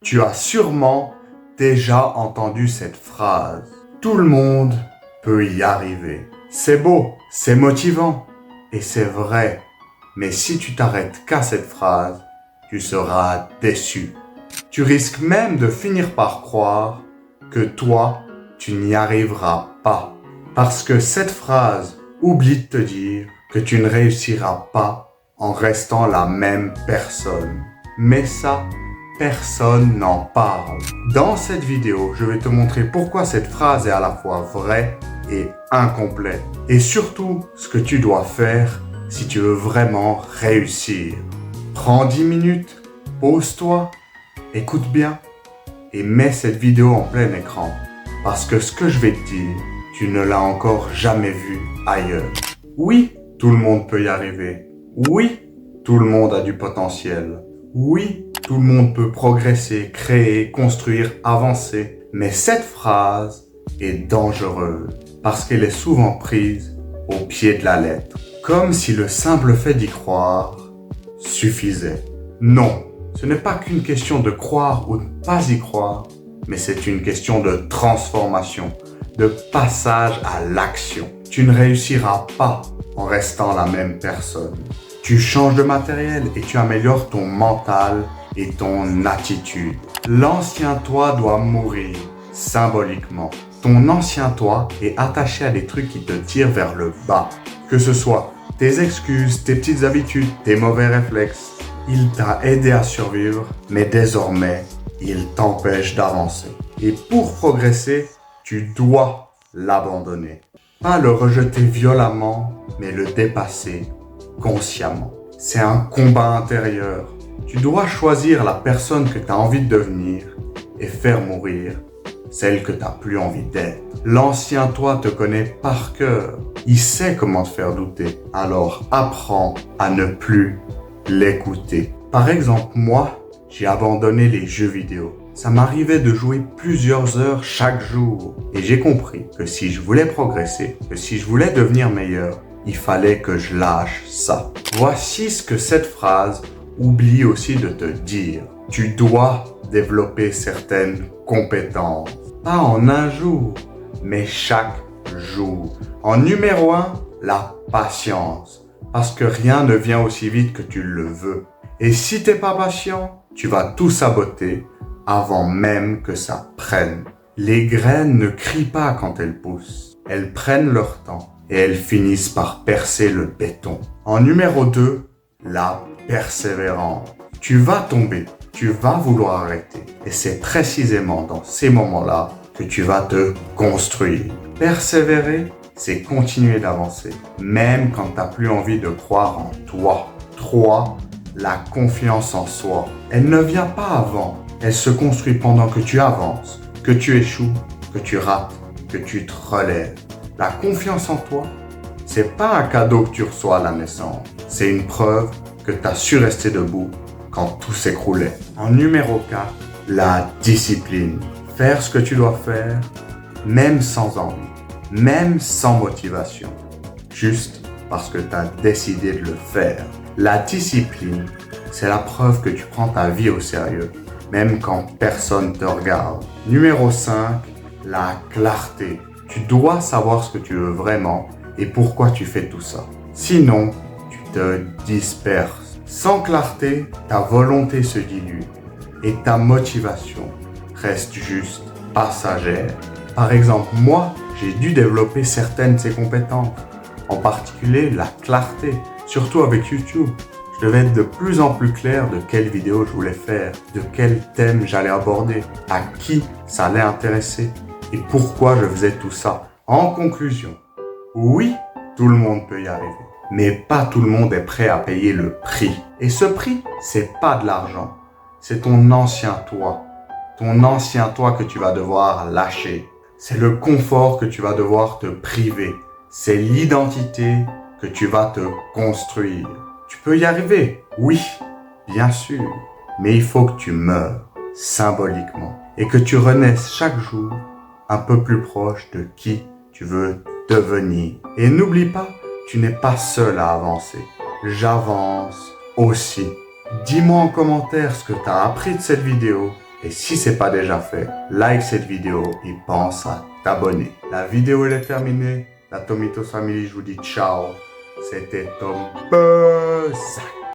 Tu as sûrement déjà entendu cette phrase. Tout le monde peut y arriver. C'est beau, c'est motivant et c'est vrai. Mais si tu t'arrêtes qu'à cette phrase, tu seras déçu. Tu risques même de finir par croire que toi, tu n'y arriveras pas. Parce que cette phrase oublie de te dire que tu ne réussiras pas en restant la même personne. Mais ça, personne n'en parle. Dans cette vidéo, je vais te montrer pourquoi cette phrase est à la fois vraie et incomplète. Et surtout, ce que tu dois faire si tu veux vraiment réussir. Prends 10 minutes, pose-toi, écoute bien et mets cette vidéo en plein écran. Parce que ce que je vais te dire, tu ne l'as encore jamais vu ailleurs. Oui, tout le monde peut y arriver. Oui, tout le monde a du potentiel. Oui, tout le monde peut progresser, créer, construire, avancer. Mais cette phrase est dangereuse parce qu'elle est souvent prise au pied de la lettre. Comme si le simple fait d'y croire suffisait. Non, ce n'est pas qu'une question de croire ou de ne pas y croire, mais c'est une question de transformation, de passage à l'action. Tu ne réussiras pas en restant la même personne. Tu changes de matériel et tu améliores ton mental et ton attitude. L'ancien toi doit mourir, symboliquement. Ton ancien toi est attaché à des trucs qui te tirent vers le bas. Que ce soit tes excuses, tes petites habitudes, tes mauvais réflexes. Il t'a aidé à survivre, mais désormais, il t'empêche d'avancer. Et pour progresser, tu dois l'abandonner. Pas le rejeter violemment, mais le dépasser consciemment. C'est un combat intérieur. Tu dois choisir la personne que tu as envie de devenir et faire mourir celle que tu n'as plus envie d'être. L'ancien toi te connaît par cœur. Il sait comment te faire douter. Alors apprends à ne plus l'écouter. Par exemple, moi, j'ai abandonné les jeux vidéo. Ça m'arrivait de jouer plusieurs heures chaque jour. Et j'ai compris que si je voulais progresser, que si je voulais devenir meilleur, il fallait que je lâche ça. Voici ce que cette phrase oublie aussi de te dire. Tu dois développer certaines compétences. Pas en un jour, mais chaque jour. En numéro 1, la patience. Parce que rien ne vient aussi vite que tu le veux. Et si t'es pas patient, tu vas tout saboter avant même que ça prenne. Les graines ne crient pas quand elles poussent. Elles prennent leur temps et elles finissent par percer le béton. En numéro 2, la persévérance. Tu vas tomber, tu vas vouloir arrêter. Et c'est précisément dans ces moments-là que tu vas te construire. Persévérer, c'est continuer d'avancer, même quand tu n'as plus envie de croire en toi. 3. La confiance en soi. Elle ne vient pas avant, elle se construit pendant que tu avances, que tu échoues, que tu rates, que tu te relèves. La confiance en toi, c'est pas un cadeau que tu reçois à la naissance, c'est une preuve que tu as su rester debout quand tout s'écroulait. En numéro 4, la discipline. Faire ce que tu dois faire, même sans envie. Même sans motivation, juste parce que tu as décidé de le faire. La discipline, c'est la preuve que tu prends ta vie au sérieux, même quand personne te regarde. Numéro 5, la clarté. Tu dois savoir ce que tu veux vraiment et pourquoi tu fais tout ça. Sinon, tu te disperses. Sans clarté, ta volonté se dilue et ta motivation reste juste passagère. Par exemple, moi, j'ai dû développer certaines de ces compétences, en particulier la clarté, surtout avec YouTube. Je devais être de plus en plus clair de quelle vidéo je voulais faire, de quel thème j'allais aborder, à qui ça allait intéresser et pourquoi je faisais tout ça. En conclusion, oui, tout le monde peut y arriver, mais pas tout le monde est prêt à payer le prix. Et ce prix, c'est pas de l'argent, c'est ton ancien toi que tu vas devoir lâcher. C'est le confort que tu vas devoir te priver. C'est l'identité que tu vas te construire. Tu peux y arriver, oui, bien sûr. Mais il faut que tu meures, symboliquement. Et que tu renaisses chaque jour un peu plus proche de qui tu veux devenir. Et n'oublie pas, tu n'es pas seul à avancer. J'avance aussi. Dis-moi en commentaire ce que tu as appris de cette vidéo Et si c'est pas déjà fait, like cette vidéo et pense à t'abonner. La vidéo elle est terminée. La Tomitos Family, je vous dis ciao. C'était Tom Peuzak.